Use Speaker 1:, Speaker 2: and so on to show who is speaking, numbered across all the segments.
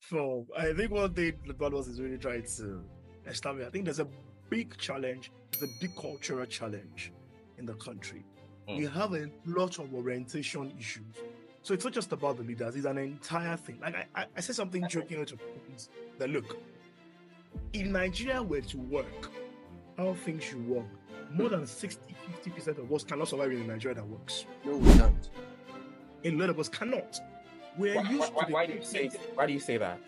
Speaker 1: So I think one thing Badmus is really trying to establish, I think there's a big challenge, there's a big cultural challenge in the country. We have a lot of orientation issues. So it's not just about the leaders, it's an entire thing. Like I said something joking to friends that look, if Nigeria were to work, how things should work, more than 60-50% of us cannot survive in a Nigeria that works.
Speaker 2: No, we can't.
Speaker 1: A lot of us cannot.
Speaker 2: Why do you say that?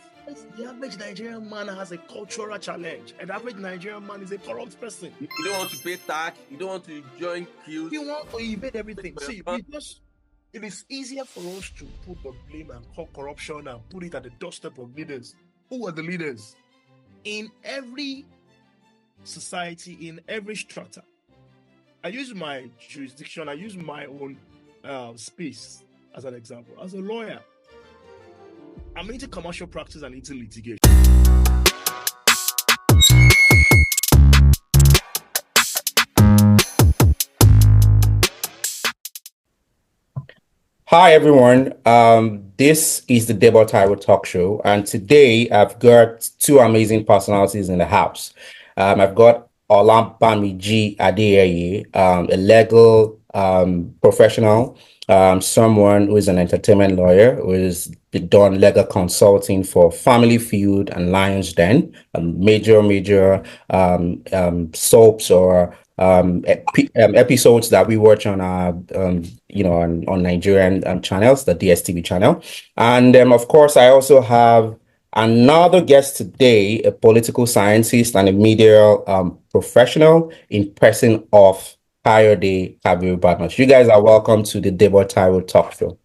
Speaker 1: The average Nigerian man has a cultural challenge. An average Nigerian man is a corrupt person.
Speaker 2: You don't want to pay tax. You don't want to join queues.
Speaker 1: You want to evade everything. See, because it is easier for us to put the blame and call corruption and put it at the doorstep of leaders. Who are the leaders? In every society, in every strata. I use my jurisdiction, I use my own space as an example. As a lawyer, I'm into commercial practice and into litigation.
Speaker 3: Hi everyone, this is the DEBOTAIWO Talk Show, and today I've got two amazing personalities in the house. I've got Olabamiji Adeyeye, a legal professional, someone who is an entertainment lawyer, who has done legal consulting for Family Feud and Lions Den, major soaps or episodes that we watch on our on Nigerian channels, the DSTV channel. And of course, I also have another guest today, a political scientist and a media professional in person of Kayode Badmus. You guys are welcome to the DEBOTAIWO Talk Show.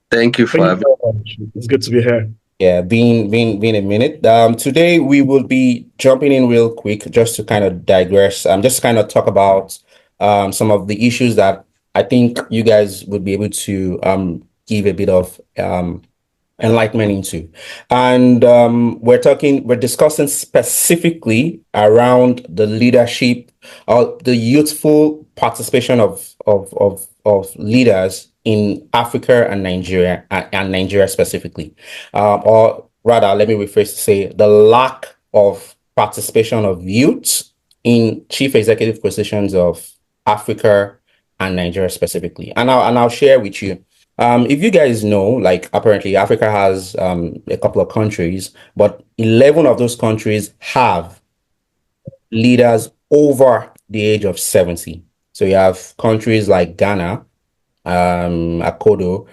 Speaker 2: Thank you for having
Speaker 1: me. It's good to be here.
Speaker 3: Yeah, been a minute. Today we will be jumping in real quick just to kind of digress. Just kind of talk about some of the issues that I think you guys would be able to give a bit of enlightenment into. And we're discussing specifically around the leadership or the youthful participation of leaders in Africa and Nigeria, and Nigeria specifically, or rather, let me rephrase to say the lack of participation of youths in chief executive positions of Africa and Nigeria specifically. And I'll share with you. If you guys know, like apparently Africa has a couple of countries, but 11 of those countries have leaders over the age of 70. So you have countries like Ghana, Akufo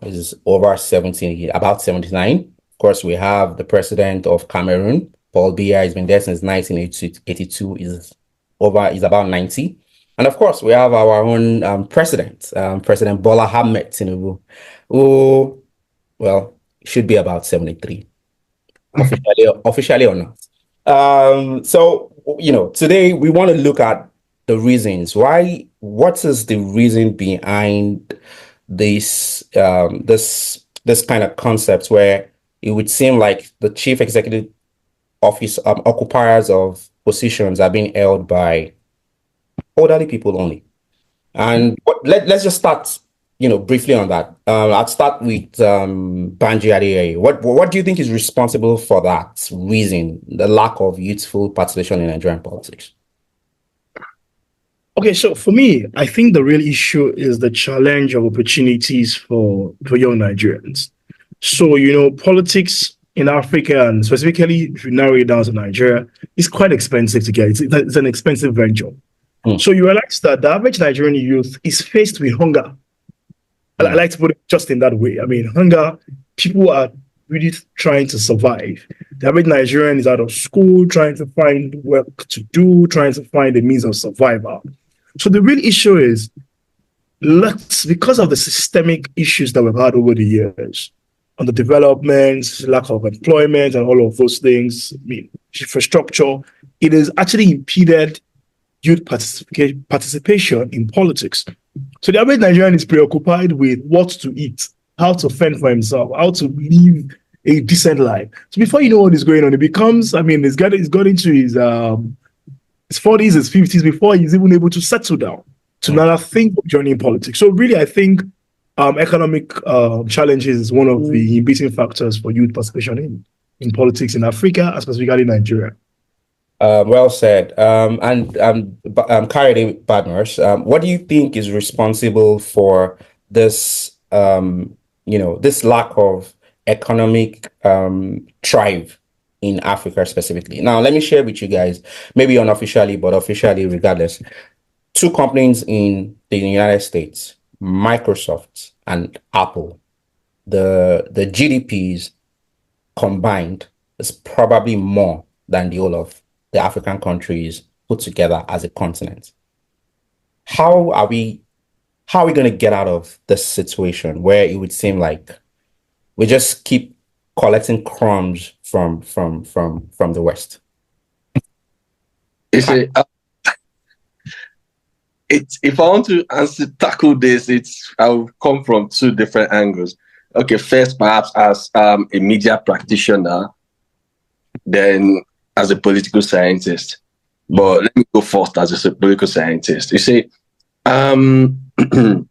Speaker 3: is over 70, about 79. Of course, we have the president of Cameroon, Paul Biya, has been there since 1982, is about 90. And of course, we have our own president, President Bola Ahmed Tinubu, who, well, should be about 73, officially or not. So, today we want to look at the reasons why. What is the reason behind this this kind of concept where it would seem like the chief executive office occupiers of positions are being held by elderly people only? And let's just start briefly on that. I'll start with Banji Adeyeye. What do you think is responsible for that reason, the lack of youthful participation in Nigerian politics?
Speaker 1: Okay, so for me, I think the real issue is the challenge of opportunities for young Nigerians. So, politics in Africa, and specifically if you narrow it down to Nigeria, is quite expensive to get. It's an expensive venture. So you realize that the average Nigerian youth is faced with hunger. I like to put it just in that way. I mean, hunger, people are really trying to survive. The average Nigerian is out of school, trying to find work to do, trying to find a means of survival. So the real issue is, because of the systemic issues that we've had over the years, on the development, lack of employment, and all of those things, infrastructure, it has actually impeded youth participation in politics. So the average Nigerian is preoccupied with what to eat, how to fend for himself, how to live a decent life. So before you know what is going on, it becomes, he's got into his 40s, his 50s before he's even able to settle down to now think of joining politics. So really, I think Economic challenges is one of the inhibiting factors for youth participation in politics in Africa, and specifically Nigeria.
Speaker 3: Well said. Kayode Badmus, what do you think is responsible for this, this lack of economic thrive in Africa specifically? Now, let me share with you guys, maybe unofficially, but officially regardless, two companies in the United States, Microsoft and Apple, the GDPs combined is probably more than the whole of the African countries put together as a continent. How are we going to get out of this situation where it would seem like we just keep collecting crumbs from the West?
Speaker 2: If I want to tackle this, I'll come from two different angles. Okay, first, perhaps as a media practitioner, then as a political scientist. But let me go first as a political scientist. You see, the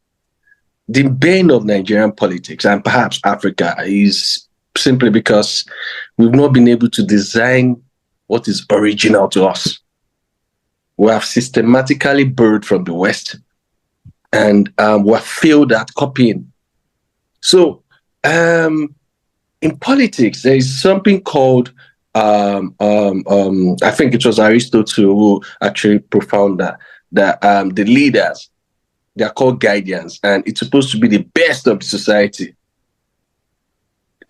Speaker 2: bane of Nigerian politics and perhaps Africa is simply because we've not been able to design what is original to us. We have systematically borrowed from the West, and we're failed at copying. So, in politics, there is something called I think it was Aristotle who actually propounded that the leaders, they are called guardians, and it's supposed to be the best of the society.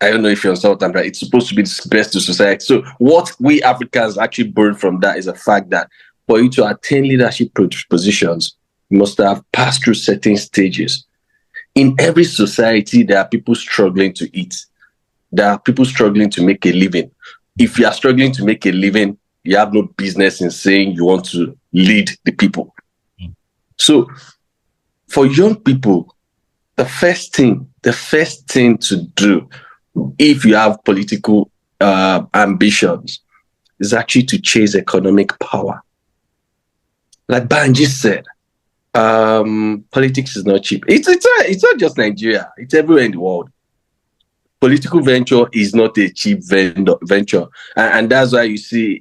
Speaker 2: I don't know if you understand what I'm saying. It's supposed to be the best of society. So what we Africans actually borrowed from that is the fact that for you to attain leadership positions, you must have passed through certain stages. In every society, there are people struggling to eat. There are people struggling to make a living. If you are struggling to make a living, you have no business in saying you want to lead the people. So for young people, the first thing to do if you have political ambitions is actually to chase economic power. Like Banji said, politics is not cheap. It's not just Nigeria. It's everywhere in the world. Political venture is not a cheap venture. And that's why you see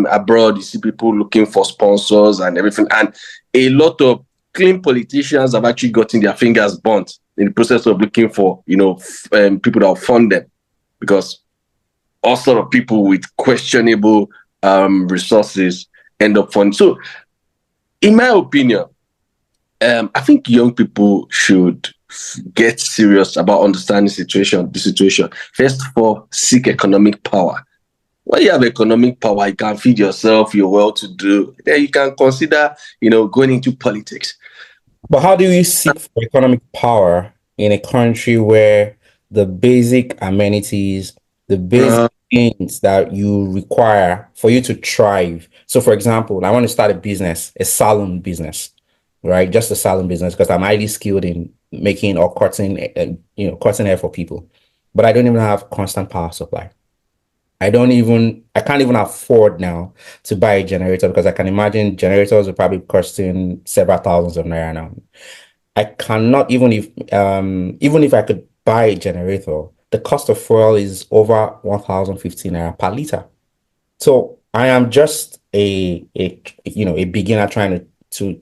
Speaker 2: abroad, you see people looking for sponsors and everything. And a lot of clean politicians have actually gotten their fingers burnt in the process of looking for, people that will fund them. Because all sort of people with questionable resources end up funding. So, in my opinion, I think young people should get serious about understanding the situation. First of all, seek economic power. When you have economic power, you can feed yourself, you're well-to-do. Then you can consider, going into politics.
Speaker 3: But how do you seek for economic power in a country where the basic amenities, the basic things that you require for you to thrive? So, for example, I want to start a business, a salon business, right? Just a salon business because I'm highly skilled in making or cutting hair for people. But I don't even have constant power supply. I can't even afford now to buy a generator because I can imagine generators are probably costing several thousands of naira now. I cannot, even if I could buy a generator, the cost of fuel is over 1,015 naira per liter. So I am just a beginner trying to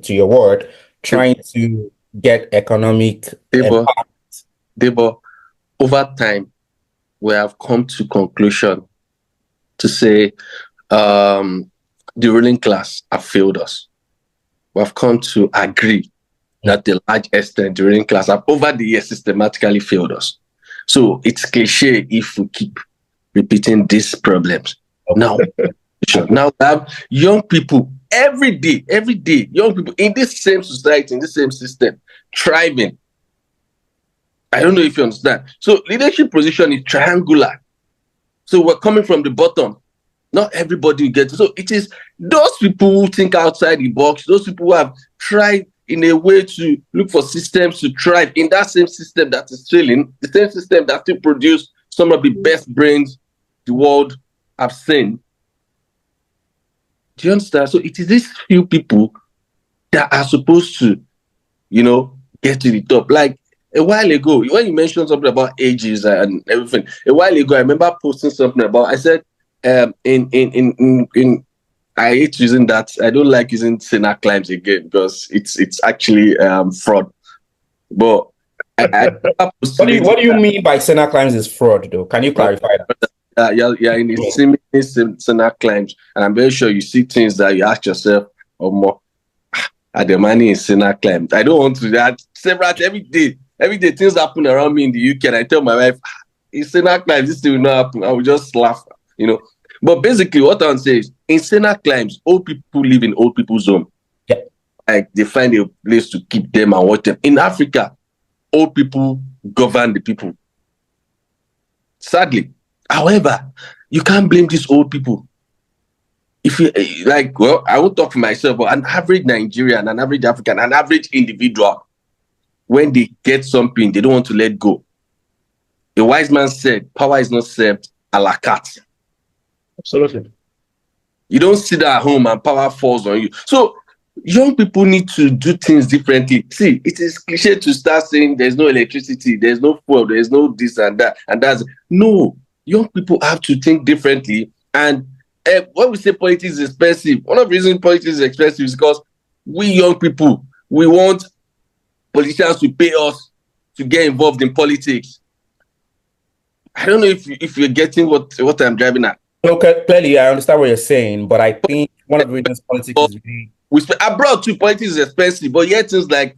Speaker 3: your word, trying to get economic
Speaker 2: Debo, over time, we have come to conclusion to say the ruling class have failed us. We have come to agree that the large extent the ruling class have over the years systematically failed us. So it's cliche if we keep repeating these problems. Now we have young people every day, young people in this same society, in this same system, thriving. I don't know if you understand. So leadership position is triangular. So we're coming from the bottom. Not everybody gets it. So it is those people who think outside the box, those people who have tried in a way to look for systems to thrive in that same system that is failing, the same system that still produce some of the best brains the world have seen. Do you understand? So it is these few people that are supposed to, get to the top. Like a while ago, when you mentioned something about ages and everything, a while ago, I remember posting something about, I said, I hate using that. I don't like using Senate claims again because it's actually fraud. But
Speaker 3: what do you mean by Senate claims is fraud, though? Can you clarify that?
Speaker 2: Yeah, in the Senate claims, and I'm very sure you see things that you ask yourself, or more, are the money in Senate claims? I don't want to do that. Several every day things happen around me in the UK, and I tell my wife, in Senate claims, this thing will not happen. I will just laugh, But basically, what I'm saying is, in Senate claims, old people live in old people's home.
Speaker 3: Yeah.
Speaker 2: Like they find a place to keep them and watch them. In Africa, old people govern the people. Sadly. However, you can't blame these old people. If you I won't talk for myself, but an average Nigerian, an average African, an average individual, when they get something, they don't want to let go. A wise man said, power is not served a la carte.
Speaker 1: Absolutely.
Speaker 2: You don't sit at home and power falls on you. So young people need to do things differently. See, it is cliche to start saying there's no electricity, there's no fuel, there's no this and that, and that's no. Young people have to think differently. And when we say politics is expensive, one of the reasons politics is expensive is because we young people, we want politicians to pay us to get involved in politics. I don't know if you're getting what I'm driving at.
Speaker 3: Okay, clearly I understand what you're saying, but I think one of the reasons politics is really
Speaker 2: abroad too, politics is expensive, but yet things like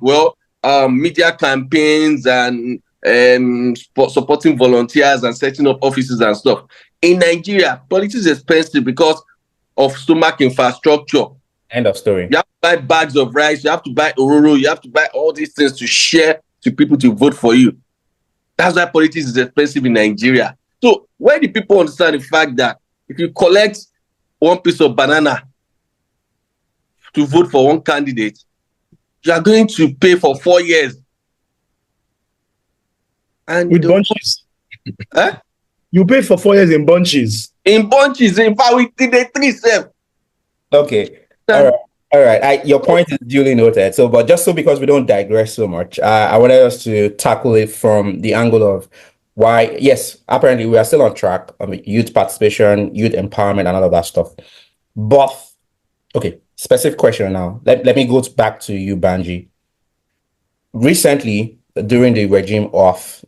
Speaker 2: media campaigns and supporting volunteers and setting up offices and stuff. In Nigeria, politics is expensive because of stomach infrastructure.
Speaker 3: End of story.
Speaker 2: You have to buy bags of rice, you have to buy ororo, you have to buy all these things to share to people to vote for you. That's why politics is expensive in Nigeria. So where do people understand the fact that if you collect one piece of banana to vote for one candidate, you are going to pay for 4 years. And
Speaker 1: with bunches.
Speaker 2: Huh?
Speaker 1: You pay for 4 years in bunches.
Speaker 2: In bunches, in fact, we did a 3-7.
Speaker 3: Okay. All right. Your point is duly noted. So, but just so because we don't digress so much, I wanted us to tackle it from the angle of why, yes, apparently we are still on track. Youth participation, youth empowerment, and all of that stuff. But, okay, specific question now. Let me go back to you, Banji. Recently, during the regime of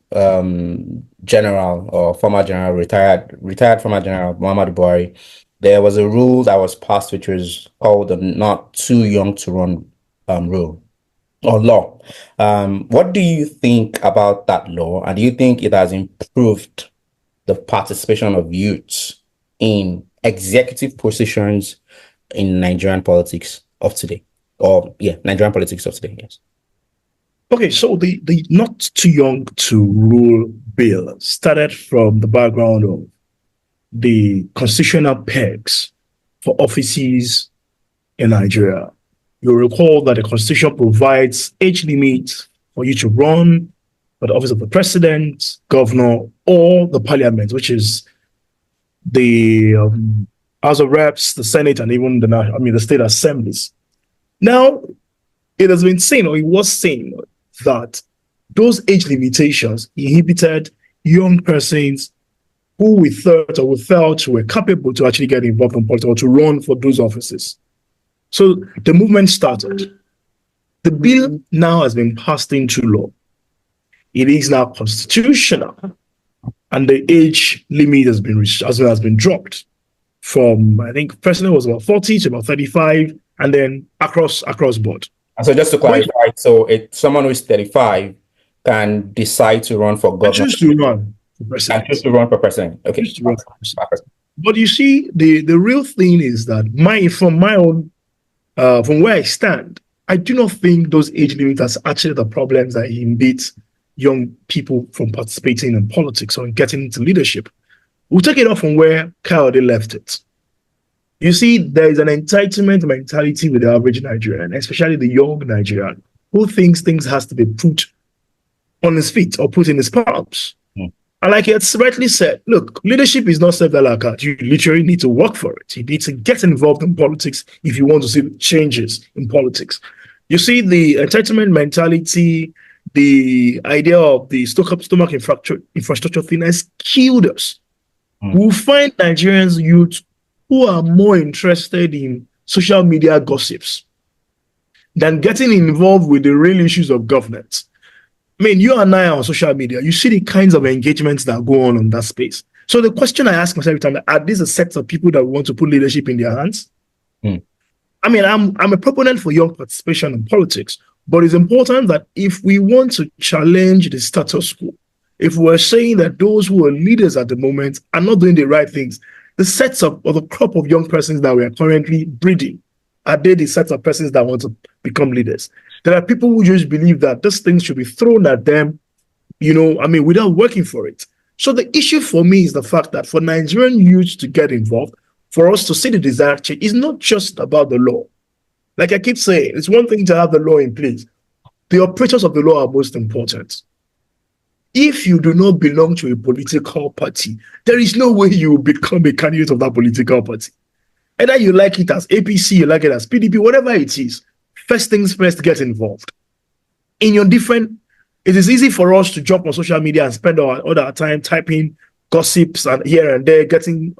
Speaker 3: General or former General, retired former General Muhammadu Buhari, there was a rule that was passed, which was called the not too young to run rule or law. What do you think about that law? And do you think it has improved the participation of youths in executive positions in Nigerian politics of today? Nigerian politics of today, yes.
Speaker 1: Okay, so the not too young to rule bill started from the background of the constitutional pegs for offices in Nigeria. You'll recall that the Constitution provides age limits for you to run for the office of the president, governor, or the parliament, which is the House of Reps, the Senate, and even the state assemblies. Now, it has been seen, or it was seen, that those age limitations inhibited young persons who we thought or we felt were capable to actually get involved in politics or to run for those offices. So the movement started. The bill now has been passed into law. It is now constitutional, and the age limit has been dropped from, I think, president was about 40 to about 35, and then across board.
Speaker 3: And so just to clarify, so someone who is 35 can decide to run for governor.
Speaker 1: Choose to run for president.
Speaker 3: Choose to run for president. Okay.
Speaker 1: But you see, the real thing is that from where I stand, I do not think those age limits are actually the problems that inhibit young people from participating in politics or getting into leadership. We'll take it off from where Kayode left it. You see, there is an entitlement mentality with the average Nigerian, especially the young Nigerian, who thinks things has to be put on his feet or put in his palms. And like it's rightly said, look, leadership is not served a la carte. You literally need to work for it. You need to get involved in politics if you want to see changes in politics. You see, the entitlement mentality, the idea of the stomach infrastructure thing has killed us. We'll find Nigerians youth who are more interested in social media gossips than getting involved with the real issues of governance. I mean, you and I are on social media. You see the kinds of engagements that go on that space. So the question I ask myself every time, are these a set of people that want to put leadership in their hands? I mean, I'm a proponent for young participation in politics, but it's important that if we want to challenge the status quo, if we're saying that those who are leaders at the moment are not doing the right things, the sets of or the crop of young persons that we are currently breeding, are they the sets of persons that want to become leaders? There are people who just believe that these things should be thrown at them, without working for it. So the issue for me is the fact that for Nigerian youth to get involved, for us to see the desired change, is not just about the law. Like I keep saying, it's one thing to have the law in place. The operators of the law are most important. If you do not belong to a political party, there is no way you will become a candidate of that political party. Either you like it as APC, you like it as PDP, whatever it is, first things first, get involved. It is easy for us to jump on social media and spend all our time typing gossips and here and there, getting,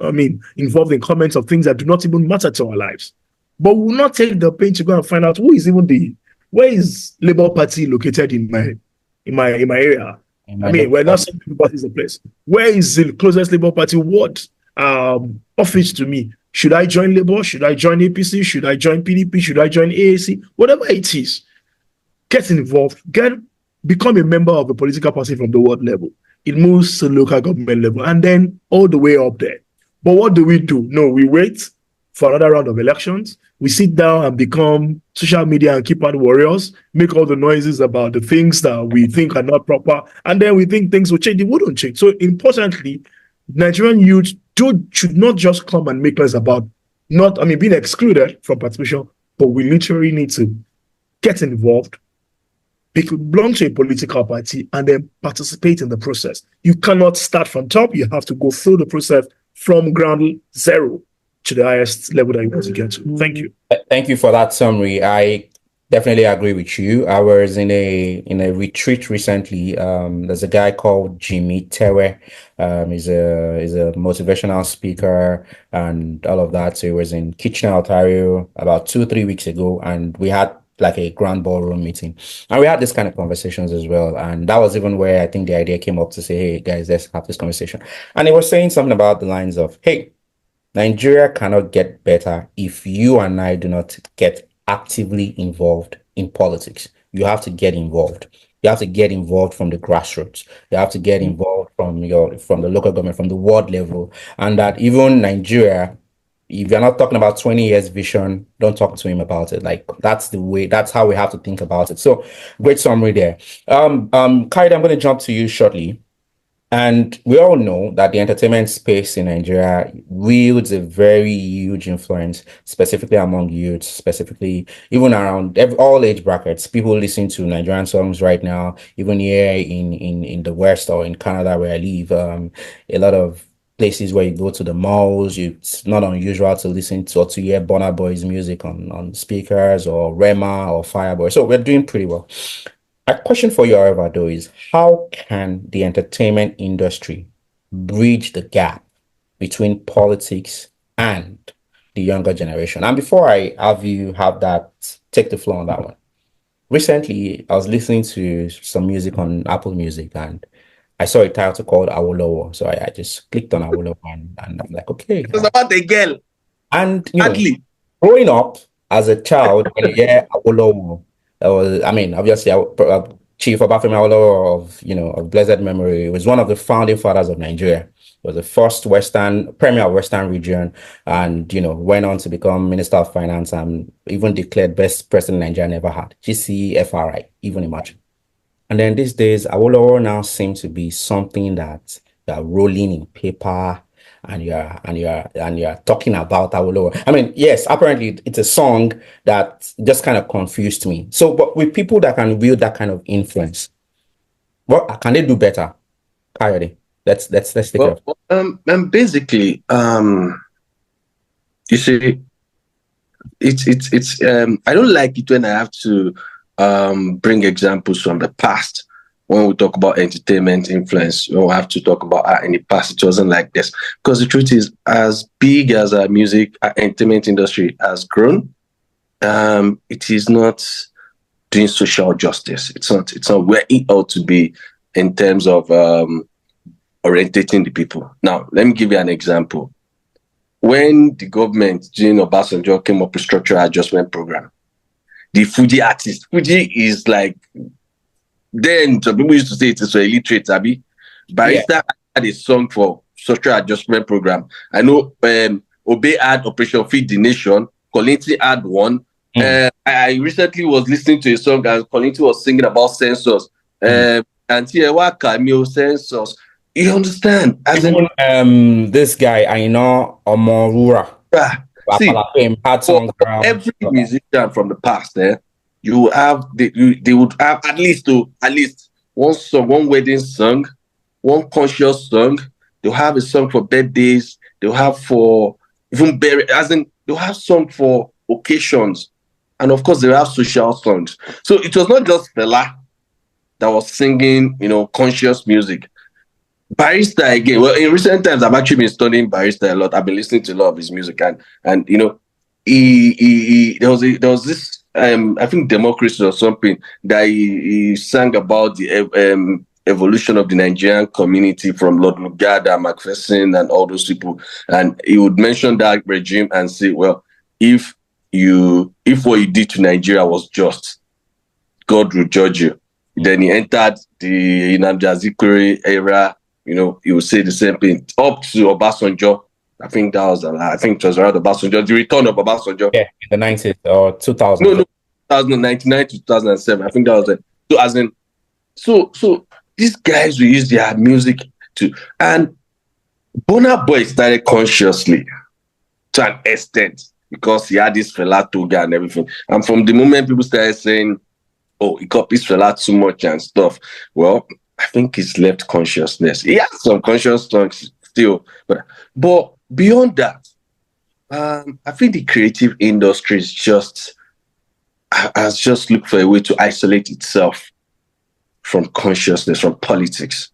Speaker 1: involved in comments of things that do not even matter to our lives. But we will not take the pain to go and find out where is Labour Party located in my area. We're not saying Labour Party is the place. Where is the closest Labour Party ward office to me? Should I join Labour? Should I join APC? Should I join PDP? Should I join AAC? Whatever it is, get involved. Become a member of the political party from the ward level. It moves to local government level and then all the way up there. But what do? No, we wait for another round of elections. We sit down and become social media and keypad warriors, make all the noises about the things that we think are not proper, and then we think things will change. It wouldn't change. So importantly, Nigerian youth should not just come and make us about being excluded from participation, but we literally need to get involved, belong to a political party, and then participate in the process. You cannot start from top. You have to go through the process from ground zero to the highest level that you want to get to. Thank you.
Speaker 3: Thank you for that summary. I definitely agree with you. I was in a retreat recently. There's a guy called Jimmy Tewe. He's a motivational speaker and all of that. So he was in Kitchener, Ontario about 2-3 weeks ago, and we had like a grand ballroom meeting, and we had this kind of conversations as well. And that was even where I think the idea came up to say, hey guys, let's have this conversation. And he was saying something about the lines of, hey, Nigeria cannot get better if you and I do not get actively involved in politics. You have to get involved. You have to get involved from the grassroots. You have to get involved from the local government, from the ward level. And that even Nigeria, if you're not talking about 20 years vision, don't talk to him about it. Like that's how we have to think about it. So great summary there. Kayode, I'm going to jump to you shortly. And we all know that the entertainment space in Nigeria wields a very huge influence, specifically among youth, specifically even around all age brackets. People listen to Nigerian songs right now, even here in the West or in Canada where I live. A lot of places where you go to the malls, it's not unusual to listen to or to hear Burna Boy's music on speakers or Rema or Fireboy. So we're doing pretty well. A question for you, however, though, is how can the entertainment industry bridge the gap between politics and the younger generation? And before I have you take the floor on that one. Recently, I was listening to some music on Apple Music, and I saw a title called Awolowo. So I just clicked on Awolowo, and I'm like, okay.
Speaker 2: It's about a girl.
Speaker 3: And, growing up as a child, when you hear Awolowo, obviously, Chief Obafemi Awolowo of blessed memory, was one of the founding fathers of Nigeria. Was the first premier of Western region, and went on to become Minister of Finance and even declared best president Nigeria never had. GCFRI, even imagine. And then these days, Awolowo now seems to be something that are rolling in paper. And you're talking about Awolowo. Yes, apparently it's a song that just kind of confused me. So, but with people that can wield that kind of influence, what can they do better? Kayode, let's take it off.
Speaker 2: Basically, you see, it's I don't like it when I have to bring examples from the past. When we talk about entertainment influence, we don't have to talk about in the past it wasn't like this. Because the truth is, as big as our music, our entertainment industry has grown, it is not doing social justice. It's not where it ought to be in terms of orientating the people. Now, let me give you an example. When the government, during Obasanjo, came up with structural adjustment program, the Fuji artist, Fuji is like, then some people used to say it's so illiterate, Abi. Barrister had a song for structural adjustment program. I know Obe had Operation Feed the Nation. Kolinti had one. I recently was listening to a song and Kolinti was singing about census. And here, what cameo census? You understand? As
Speaker 3: Even, this guy, I know, Omorura.
Speaker 2: See,
Speaker 3: had songs around.
Speaker 2: Every musician from the past, you have they would have at least one song, one wedding song, one conscious song. They'll have a song for birthdays. They'll have for even they'll have song for occasions, and of course they'll have social songs. So it was not just Fela that was singing, conscious music. Barrister again. Well, in recent times, I've actually been studying Barrister a lot. I've been listening to a lot of his music, and there was this I think Democracy or something that he sang about the evolution of the Nigerian community from Lord Lugard and Macpherson and all those people, and he would mention that regime and say, well, if what you did to Nigeria was just, God will judge you. Then he entered the Nnamdi Azikiwe era. He would say the same thing up to Obasanjo. I think it was around Obasanjo, the return of Obasanjo.
Speaker 3: Yeah, in the 90s or 2000.
Speaker 2: No, 1999 to 2007. I think that was it. So these guys will use their music to, and Burna Boy started consciously to an extent because he had this Fela Toga and everything. And from the moment people started saying, oh, he copies Fela too much and stuff, well, I think it's left consciousness. He has some conscious songs still, but beyond that, I think the creative industry has just looked for a way to isolate itself from consciousness, from politics.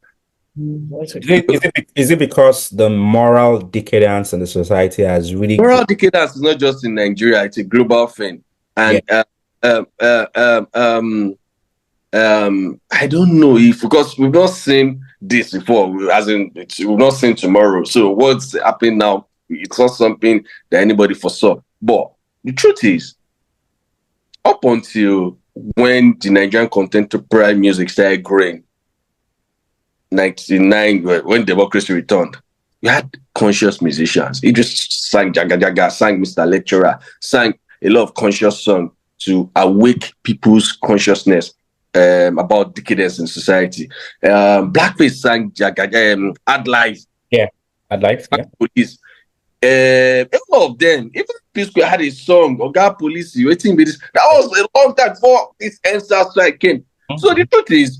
Speaker 3: Is it because the moral decadence in the society has really...
Speaker 2: Moral decadence is not just in Nigeria; it's a global thing, and I don't know if, because we've not seen this before, we've not seen tomorrow. So what's happening now? It's not something that anybody foresaw. But the truth is, up until when the Nigerian contemporary music started growing, 1999, when democracy returned, you had conscious musicians. He just sang Jaga Jaga, sang Mr. Lecturer, sang a lot of conscious songs to awake people's consciousness about decadence in society. Blackface sang Ad Life.
Speaker 3: Yeah, Ad Life. Yeah.
Speaker 2: Police. All of them, even P-Square had a song, Oga Police, waiting with this. That was a long time before this EndSARS strike came. So the truth is,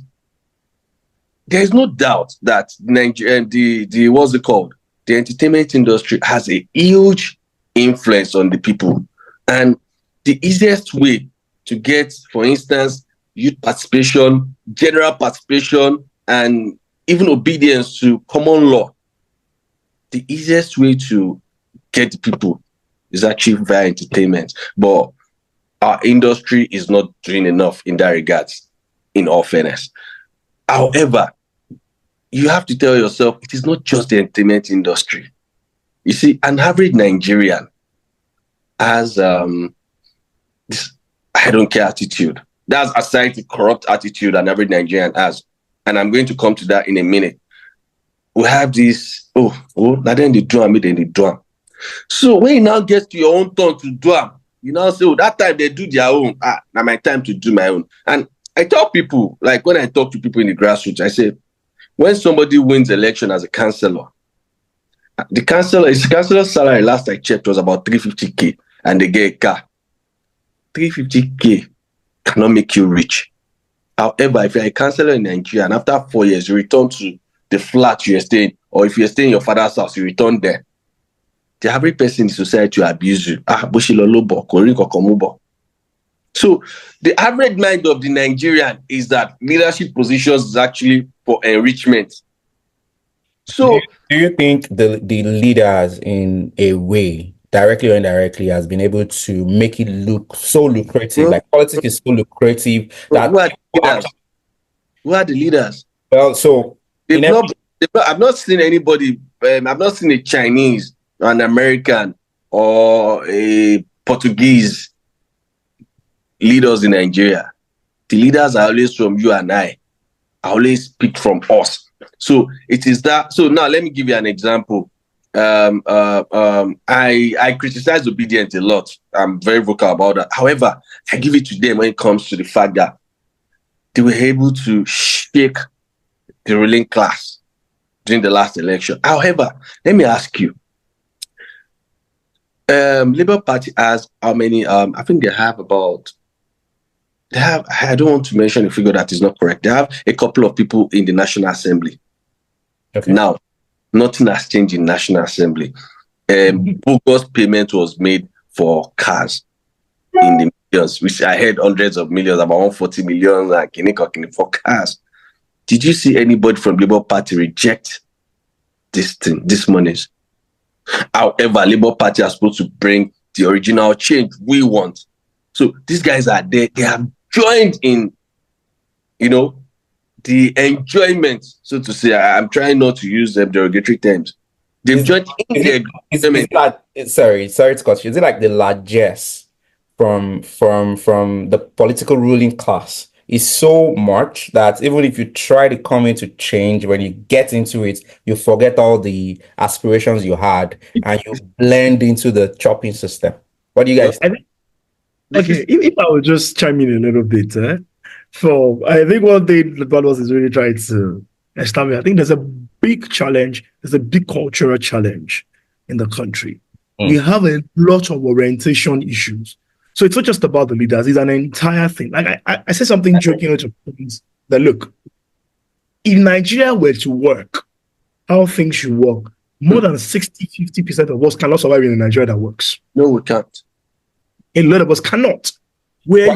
Speaker 2: there is no doubt that Nigeria, the what's it called? The entertainment industry has a huge influence on the people. And the easiest way to get, for instance, youth participation, general participation, and even obedience to common law, the easiest way to get the people is actually via entertainment. But our industry is not doing enough in that regard, in all fairness. However, you have to tell yourself, it is not just the entertainment industry. You see, an average Nigerian has this I don't care attitude. That's aside the corrupt attitude an average Nigerian has. And I'm going to come to that in a minute. We have this, then the drum, then the drum. So when you now get to your own turn to drum, you now say, that time they do their own. Now my time to do my own. And I tell people, like when I talk to people in the grassroots, I say, when somebody wins election as a councillor, his councillor's salary last I checked was about 350K, and they get a car. 350K cannot make you rich. However, if you're a councillor in Nigeria and after 4 years you return to the flat you're staying, or if you're staying in your father's house, you return there, the average person in society will abuse you. So the average mind of the Nigerian is that leadership positions is actually for enrichment. So
Speaker 3: do you think the leaders, in a way, directly or indirectly, has been able to make it look so lucrative? Like politics is so lucrative that
Speaker 2: who are the leaders? Who are the leaders?
Speaker 3: Well, so
Speaker 2: I've not seen anybody. I've not seen a Chinese, an American, or a Portuguese leaders in Nigeria. The leaders are always from you and I. Always picked from us. So it is that. So now let me give you an example. I criticize obedience a lot. I'm very vocal about that. However, I give it to them when it comes to the fact that they were able to shake the ruling class during the last election. However, let me ask you, Labour Party has how many? I think they have about. I don't want to mention a figure that is not correct. They have a couple of people in the National Assembly.
Speaker 3: Okay.
Speaker 2: Now, nothing has changed in National Assembly. Bogus payment was made for cars in the millions, which I heard hundreds of millions, about 140 million for cars. Did you see anybody from Labour Party reject this monies? However, Labour Party are supposed to bring the original change we want. So these guys are there. They have joined in, the enjoyment, so to say. I'm trying not to use them derogatory terms. They've joined in the enjoyment.
Speaker 3: Sorry to cut you. Is it like the largesse from the political ruling class is so much that even if you try to come into change, when you get into it, you forget all the aspirations you had and you blend into the chopping system? What do you guys think?
Speaker 1: Okay, if I would just chime in a little bit, I think what Badmus is really trying to establish, I think there's a big challenge, there's a big cultural challenge in the country. We have a lot of orientation issues. So it's not just about the leaders, it's an entire thing. Like I said something joking to friends that, look, if Nigeria were to work, how things should work, more than 60-50% of us cannot survive in a Nigeria that works.
Speaker 2: No, we can't.
Speaker 1: A lot of us cannot.
Speaker 3: Why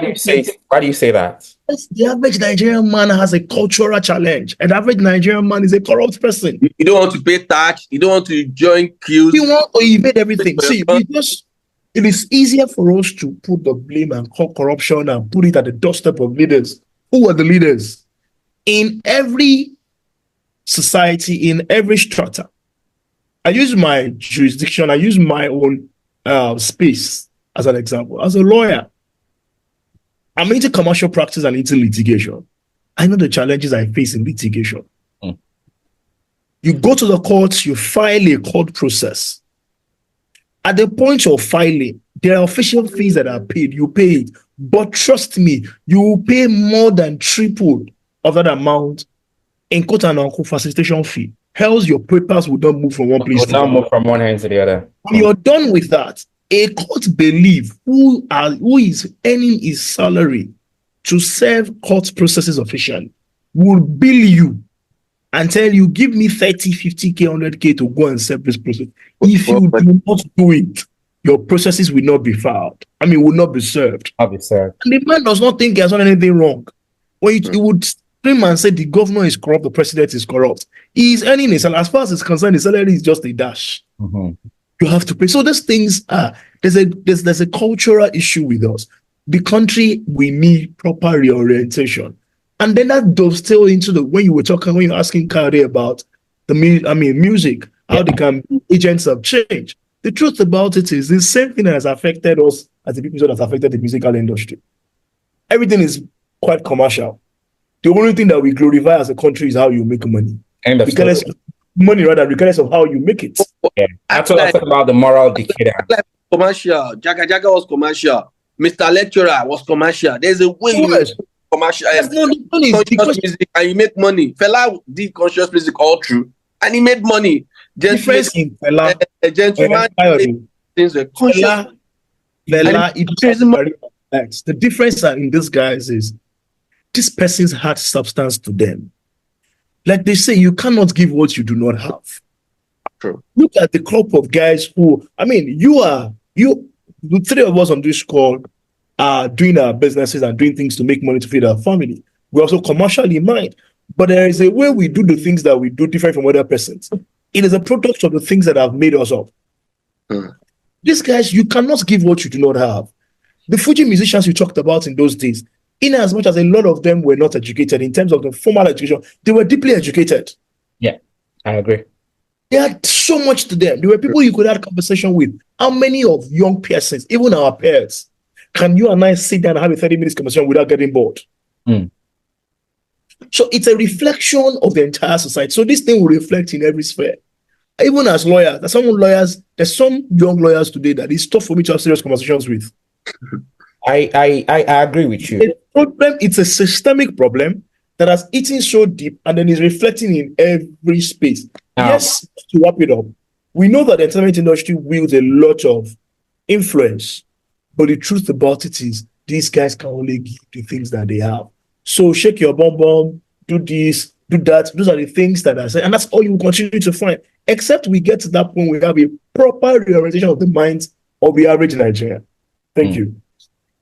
Speaker 3: do you say that?
Speaker 1: The average Nigerian man has a cultural challenge. An average Nigerian man is a corrupt person.
Speaker 2: You don't want to pay tax. You don't want to join queues.
Speaker 1: You want to evade everything. See, it is easier for us to put the blame and call corruption and put it at the doorstep of leaders. Who are the leaders? In every society, in every strata. I use my jurisdiction, I use my own space as an example. As a lawyer, I'm into commercial practice and into litigation. I know the challenges I face in litigation. You go to the courts, you file a court process. At the point of filing, there are official fees that are paid. You pay it. But trust me, you will pay more than triple of that amount in quote and unquote facilitation fee. Else your papers will not move from one place to another.
Speaker 3: Move from one hand to the other.
Speaker 1: When you're done with that, a court bailiff who is earning his salary to serve court processes officially will bill you and tell you, give me 30, 50K, 100K to go and serve this process. If you do not do it, your processes will not be filed. Will not be served.
Speaker 3: I'll be served.
Speaker 1: And the man does not think he has done anything wrong. When he would scream and say the governor is corrupt, the president is corrupt, he is earning his salary. As far as it's concerned, his salary is just a dash. You have to pay. So these things are, there's a cultural issue with us. The country, we need proper reorientation. And then that dovetails into when you were asking Kayode about the music, how they can be agents of change. The truth about it is the same thing that has affected us as the people that has affected the musical industry. Everything is quite commercial. The only thing that we glorify as a country is how you make money. Regardless of how you make it.
Speaker 3: Yeah. That's what I said about the moral decay.
Speaker 2: Commercial. Jaga Jaga was commercial. Mr. Lecturer was commercial. There's a way you make commercial. Conscious music and you make money. Fela did conscious music all through and he made money.
Speaker 1: Difference in Fela.
Speaker 2: Gentleman.
Speaker 1: The difference in these guys is this person's had substance to them. Like they say, you cannot give what you do not have.
Speaker 2: True.
Speaker 1: Look at the crop of guys who, the three of us on this call are doing our businesses and doing things to make money to feed our family. We're also commercially minded. But there is a way we do the things that we do different from other persons. It is a product of the things that have made us up. These guys, you cannot give what you do not have. The Fuji musicians you talked about in those days, in as much as a lot of them were not educated in terms of the formal education, they were deeply educated.
Speaker 3: Yeah, I agree.
Speaker 1: They had so much to them. There were people you could have conversation with. How many of young persons, even our peers, can you and I sit down and have a 30 minutes conversation without getting bored? So it's a reflection of the entire society. So this thing will reflect in every sphere. Even as lawyers, there's some young lawyers today that it's tough for me to have serious conversations with.
Speaker 3: I agree with you.
Speaker 1: It's a systemic problem that has eaten so deep and then is reflecting in every space. Yes, to wrap it up, we know that the entertainment industry wields a lot of influence, but the truth about it is these guys can only give the things that they have. So shake your bum bum, do this, do that. Those are the things that I say, and that's all you will continue to find. Except we get to that point, we have a proper reorientation of the minds of the average Nigerian. Thank you.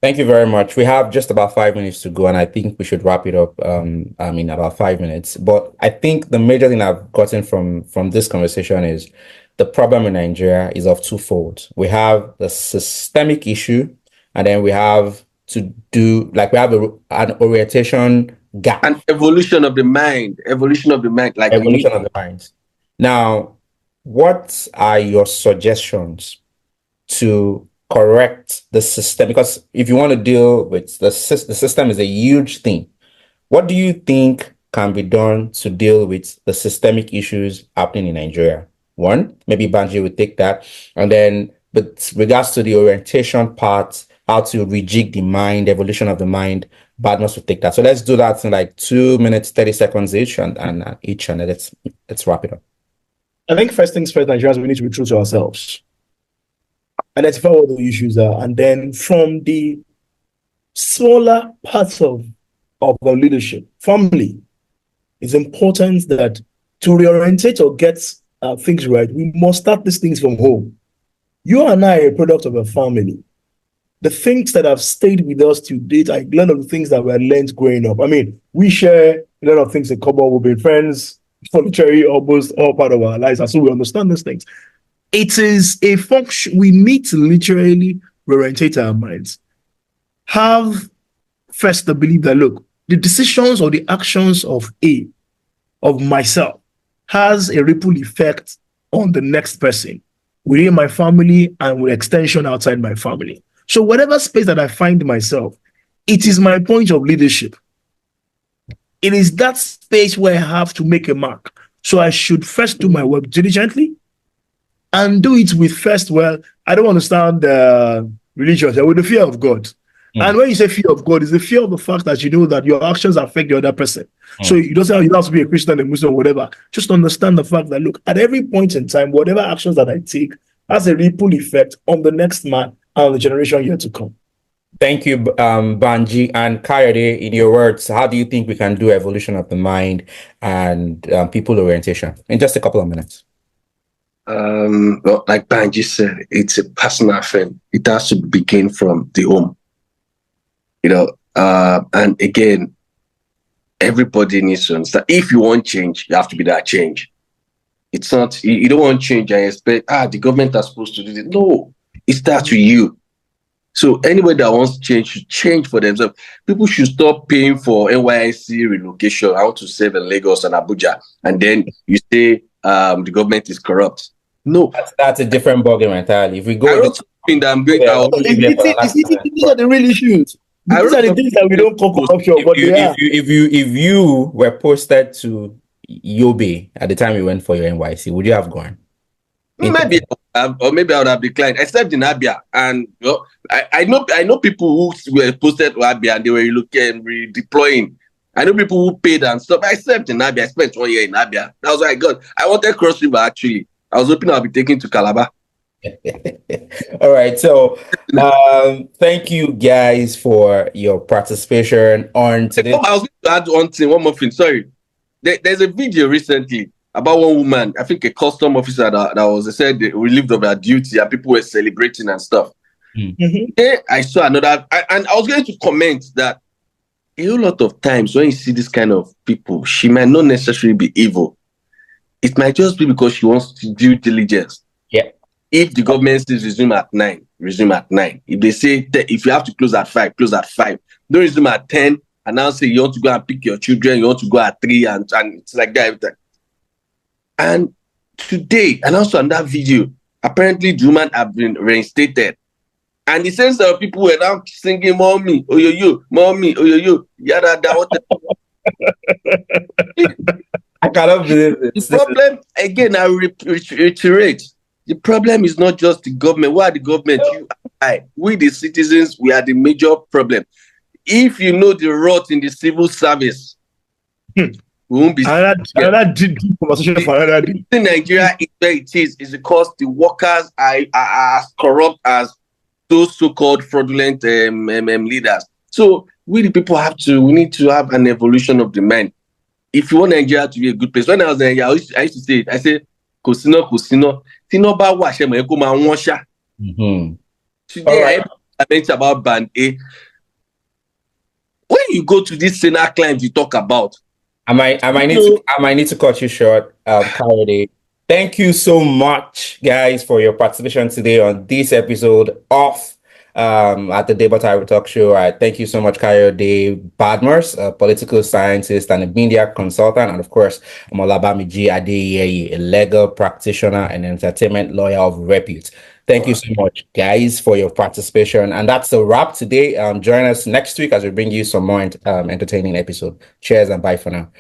Speaker 3: Thank you very much. We have just about 5 minutes to go, and I think we should wrap it up. About 5 minutes. But I think the major thing I've gotten from this conversation is the problem in Nigeria is of twofold. We have the systemic issue, and then we have to do an orientation gap.
Speaker 2: An evolution of the mind. Evolution of the mind.
Speaker 3: Now, what are your suggestions to correct the system? Because if you want to deal with the system is a huge thing. What do you think can be done to deal with the systemic issues happening in Nigeria? One, maybe Banji would take that. And then with regards to the orientation part, how to rejig the mind, evolution of the mind, Badmus would take that. So let's do that in like 2 minutes, 30 seconds each, and let's wrap it up.
Speaker 1: I think first things first, Nigerians, we need to be true to ourselves. Identify what the issues are, and then from the smaller parts of the leadership, family, it's important that to reorientate or get things right, we must start these things from home. You and I are a product of a family. The things that have stayed with us to date are a lot of the things that were learned growing up. I mean, we share a lot of things in common. We've been friends for literally almost all part of our lives, and so we understand these things. It is a function. We need to literally reorientate our minds. Have first the belief that, look, the decisions or the actions of myself has a ripple effect on the next person within my family and with extension outside my family. So whatever space that I find myself, it is my point of leadership. It is that space where I have to make a mark. So I should first do my work diligently and do it with I don't understand religion, with the fear of God. And when you say fear of God, it's the fear of the fact that you know that your actions affect the other person. So you don't say you have to be a Christian, a Muslim, whatever. Just understand the fact that, look, at every point in time, whatever actions that I take has a ripple effect on the next man and the generation yet to come.
Speaker 3: Thank you, Banji. And Kayode, in your words, how do you think we can do evolution of the mind and people orientation in just a couple of minutes?
Speaker 2: Well, like Banji said, it's a personal thing. It has to begin from the home. And again, everybody needs to understand, if you want change, you have to be that change. It's not, you don't want change and expect, the government is supposed to do this. No, it starts with you. So anybody that wants to change should change for themselves. People should stop paying for NYC relocation. I want to save in Lagos and Abuja. And then you say the government is corrupt. No.
Speaker 3: That's a different ballgame entirely. If we go...
Speaker 1: These are the real issues. These are the things that we don't talk about.
Speaker 3: If you were posted to Yobe at the time you went for your NYC, would you have gone?
Speaker 2: Maybe I would have declined, except in Abia. And I know people who were posted to Abia and they were redeploying. I know people who paid and stuff, except in Abia. I spent 1 year in Abia. That was what I got. I wanted Cross River, actually. I was hoping I'll be taken to Calabar.
Speaker 3: All right. So thank you guys for your participation on today.
Speaker 2: I was going to add one more thing. Sorry. There's a video recently about one woman, I think a custom officer that was, they said, they relieved of her duty and people were celebrating and stuff. Then I saw another, and I was going to comment that a whole lot of times when you see this kind of people, she might not necessarily be evil. It might just be because she wants to do diligence.
Speaker 3: Yeah.
Speaker 2: If the government says resume at 9, resume at 9. If they say if you have to close at 5, close at 5. Don't resume at 10 and now say you want to go and pick your children, you want to go at 3, and it's like that every time. And today, and also on that video, apparently the woman have been reinstated. And the same set of people were now singing "Mommy, oh yo, mommy, oh yo, yada da."
Speaker 3: I cannot believe it.
Speaker 2: The problem, again, I reiterate, the problem is not just the government. Why the government? You, I, we the citizens, we are the major problem. If you know the rot in the civil service, we won't be.
Speaker 1: Another deep conversation for another day.
Speaker 2: In Nigeria, is where it is because the workers are as corrupt as those so-called fraudulent leaders. So we the people we need to have an evolution of the mind. If you want Nigeria to be a good place, when I was in Nigeria, I used to say it. I said, "Kosino, tinoba wa shema eko ma wonsha." Today, I mentioned about Band A. When you go to these Senate claims you talk about,
Speaker 3: I might need to cut you short, Kayode. Thank you so much, guys, for your participation today on this episode of at the DEBOTAIWO Talk Show. Thank you so much, Kayode Badmus, a political scientist and a media consultant, and of course, Olabamiji Adeyeye, a legal practitioner and entertainment lawyer of repute. Thank you so much, guys, for your participation. And that's a wrap today. Join us next week as we bring you some more entertaining episode. Cheers and bye for now.